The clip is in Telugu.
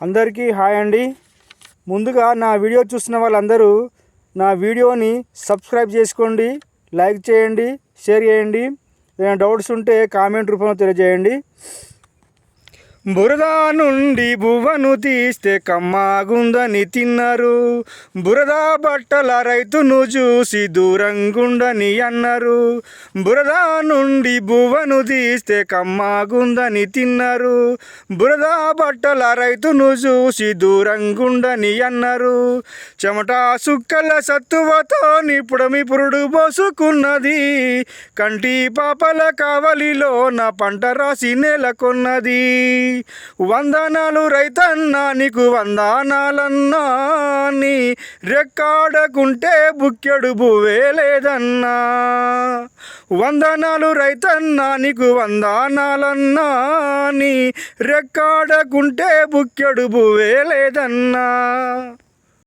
అందరికీ హాయ్ అండి. ముందుగా నా వీడియో చూస్తున్న వాళ్ళందరూ నా వీడియోని సబ్స్క్రైబ్ చేసుకోండి, లైక్ చేయండి, షేర్ చేయండి. ఏమైనా డౌట్స్ ఉంటే కామెంట్ రూపంలో తెలియజేయండి. బురద నుండి బువ్వను తీస్తే కమ్మాగుందని తిన్నారు. బురద బట్టల రైతును చూసి దూరంగుండని అన్నారు. బురద నుండి బువ్వను తీస్తే కమ్మాగుందని తిన్నారు. బురద బట్టల రైతును చూసి దూరంగుండని అన్నారు. చెమట సుక్కల సత్తువతో నిపుడమి పురుడు పోసుకున్నది. కంటి పాపల కావలిలో నా పంట రాసి నెలకొన్నది. వందనాలు రైతన్నా, నీకు వందనాలన్నా. నీ రెక్కాడకుంటే బుక్కెడు బువ్వే లేదన్నా. వందనాలు రైతన్నా, నీకు వందనాలన్నా. నీ రెక్కాడకుంటే బుక్కెడు బువ్వే లేదన్నా.